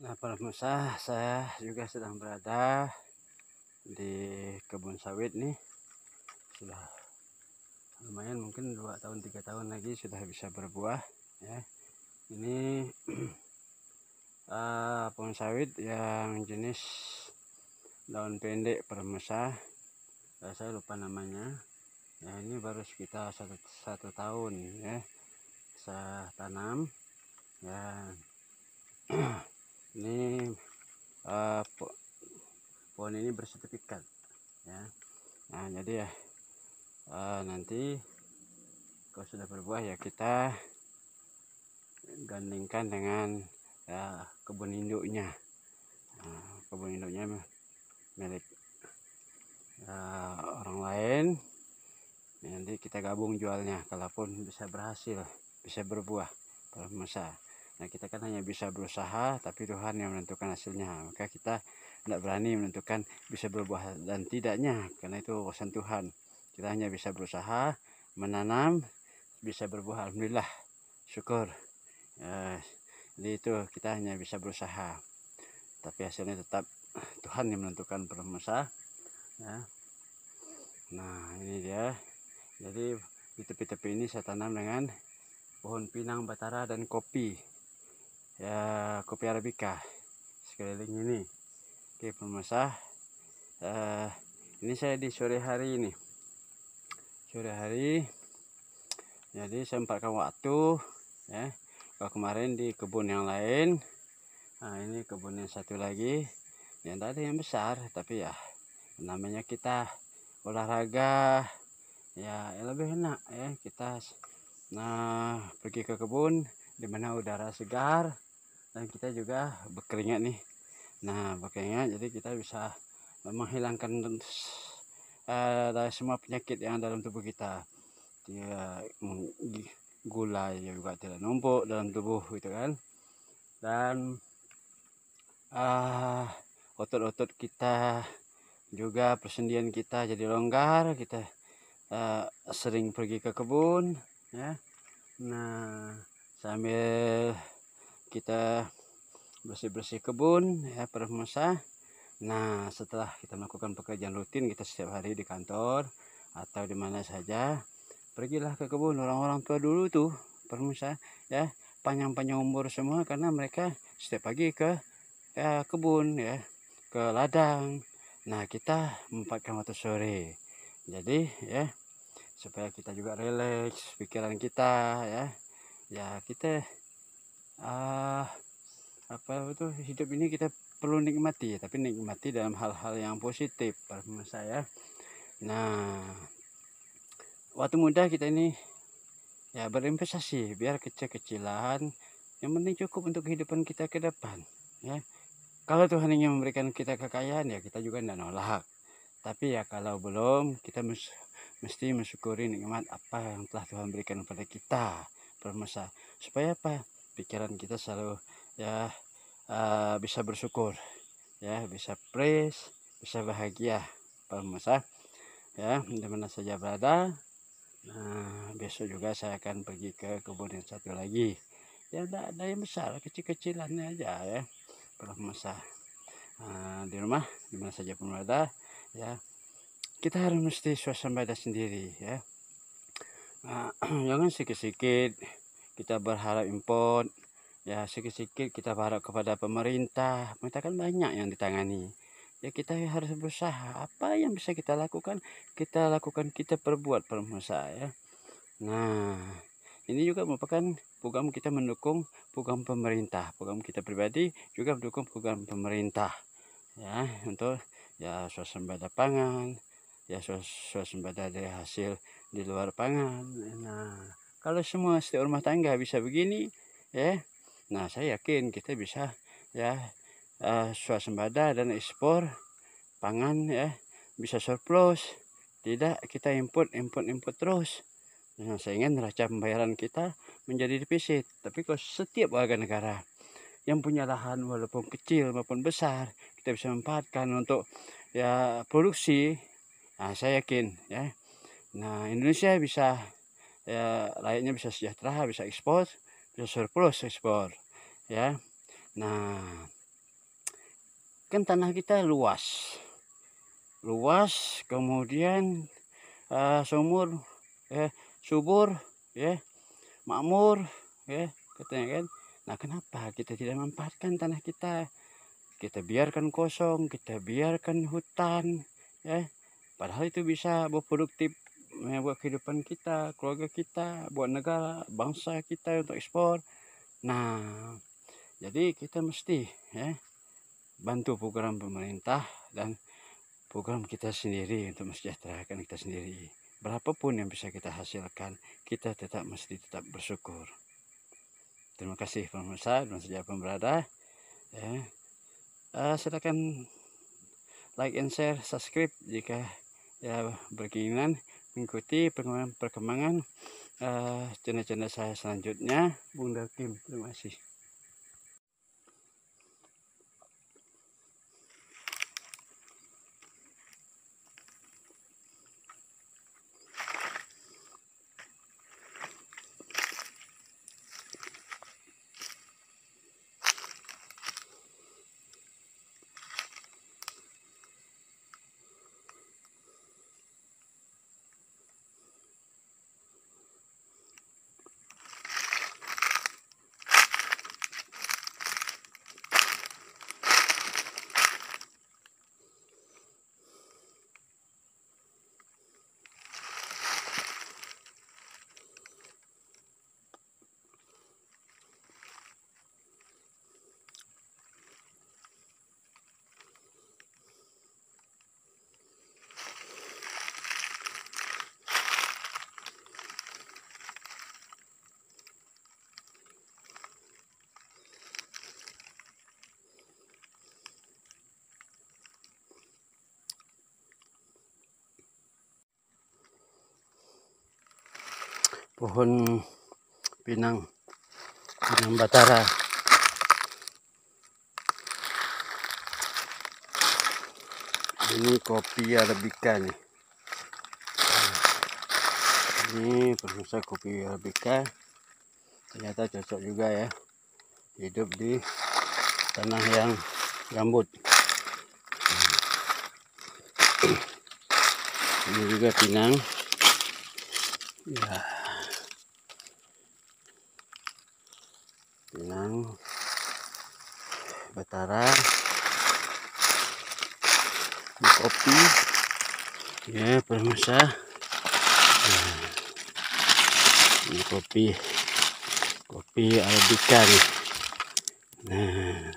Nah, para pemirsa, saya juga sedang berada di kebun sawit nih. Sudah lumayan, mungkin 2 tahun 3 tahun lagi sudah bisa berbuah ya. Ini pohon sawit yang jenis daun pendek, para pemirsa. Saya lupa namanya. Ya, ini baru sekitar satu tahun ya saya tanam ya. Ini pohon ini bersertifikat ya. Nah, jadi ya nanti kalau sudah berbuah ya kita gandingkan dengan kebun induknya. Kebun induknya milik orang lain, nanti kita gabung jualnya kalaupun bisa berhasil, bisa berbuah masa. Nah, kita kan hanya bisa berusaha, tapi Tuhan yang menentukan hasilnya. Maka kita tidak berani menentukan bisa berbuah dan tidaknya, karena itu urusan Tuhan. Kita hanya bisa berusaha menanam, bisa berbuah, alhamdulillah, syukur. Jadi itu kita hanya bisa berusaha, tapi hasilnya tetap Tuhan yang menentukan, pemirsa ya. Nah, ini dia. Jadi di tepi-tepi ini saya tanam dengan pohon pinang batara dan kopi ya, kopi arabica sekeliling ini. Oke pemirsa, ini saya di sore hari ini, jadi saya sempatkan waktu ya. Kalau kemarin di kebun yang lain, nah ini kebun yang satu lagi yang tadi yang besar, tapi ya namanya kita olahraga ya, lebih enak ya kita pergi ke kebun di mana udara segar dan kita juga berkeringat nih. Nah, berkeringat jadi kita bisa menghilangkan dari semua penyakit yang dalam tubuh kita. Gula juga tidak numpuk dalam tubuh gitu kan. Dan otot-otot kita juga, persendian kita jadi longgar. Kita sering pergi ke kebun ya. Nah, sambil kita bersih-bersih kebun ya, pemirsa. Nah, setelah kita melakukan pekerjaan rutin kita setiap hari di kantor atau di mana saja, pergilah ke kebun. Orang-orang tua dulu tuh, pemirsa ya, panjang-panjang umur semua karena mereka setiap pagi ke kebun ya, ke ladang. Nah, kita memanfaatkan waktu sore. Jadi ya, supaya kita juga rileks pikiran kita ya. Ya, kita hidup ini kita perlu nikmati, tapi nikmati dalam hal-hal yang positif, menurut saya. Nah, waktu muda kita ini ya berinvestasi biar kecil-kecilan, yang penting cukup untuk kehidupan kita ke depan ya. Kalau Tuhan ingin memberikan kita kekayaan ya kita juga tidak nolak, tapi ya kalau belum, kita mesti mensyukuri nikmat apa yang telah Tuhan berikan kepada kita, pemirsa. Supaya apa? Pikiran kita selalu ya bisa bersyukur ya, bisa praise, bisa bahagia, pemirsa ya, di mana saja berada. Nah, besok juga saya akan pergi ke kebun yang satu lagi ya, tidak ada yang besar, kecil-kecilannya aja ya, pemirsa. Di rumah di mana saja pun berada ya, kita harus mesti swasembada sendiri ya. Jangan sikit-sikit kita berharap import ya, sikit-sikit kita berharap kepada pemerintah. Pemerintah kan banyak yang ditangani ya, kita harus berusaha. Apa yang bisa kita lakukan, kita perbuat, pemirsa ya. Nah, ini juga merupakan program kita mendukung program pemerintah, program kita pribadi juga mendukung program pemerintah ya, untuk ya swasembada pangan ya, swasembada dari hasil di luar pangan. Nah, kalau semua setiap rumah tangga bisa begini ya, nah saya yakin kita bisa ya swasembada dan ekspor pangan ya, bisa surplus, tidak kita import terus. Nah, sehingga neraca pembayaran kita menjadi defisit. Tapi kalau setiap warga negara yang punya lahan walaupun kecil maupun besar, kita bisa manfaatkan untuk ya produksi. Nah, saya yakin ya. Nah, Indonesia bisa ya, rakyatnya bisa sejahtera, bisa ekspor, bisa surplus ekspor ya. Nah, kan tanah kita luas, kemudian subur, ya, makmur, ya, katanya kan. Nah, kenapa kita tidak memanfaatkan tanah kita? Kita biarkan kosong, kita biarkan hutan, ya. Padahal itu bisa berproduktif, ya, buat kehidupan kita, keluarga kita, buat negara, bangsa kita untuk ekspor. Nah, jadi kita mesti, ya, bantu program pemerintah dan program kita sendiri untuk mensejahterakan kita sendiri. Berapapun yang bisa kita hasilkan, kita mesti tetap bersyukur. Terima kasih pemirsa dan sejak berada. Ya. Silakan like and share, subscribe jika ya berkeinginan mengikuti perkembangan channel-channel saya selanjutnya. Bung Dakim, terima kasih. Pohon pinang batara. Ini kopi arabica nih. Ini pemirsa, kopi arabica ternyata cocok juga ya hidup di tanah yang gambut. Ini juga pinang ya, pinang batara, ini kopi ya pemirsa. Ini kopi arabica nih. Nah,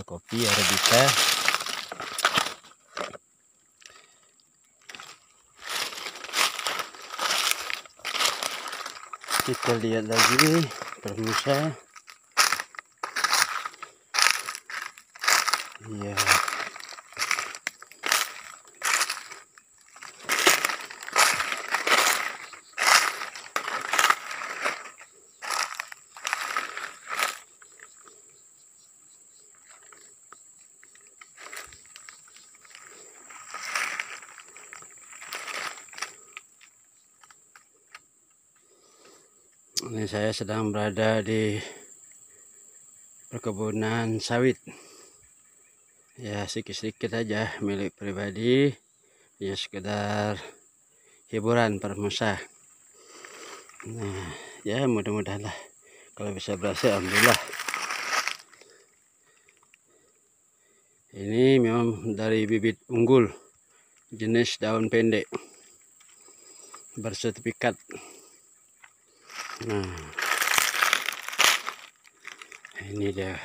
kopi arabica. Kita lihat lagi pemirsa. Iya. Ini saya sedang berada di perkebunan sawit. Ya, sedikit-sedikit aja milik pribadi. Ya, sekedar hiburan pemirsa. Nah, ya mudah-mudahan lah kalau bisa berhasil, alhamdulillah. Ini memang dari bibit unggul jenis daun pendek bersertifikat. Nah, ini dia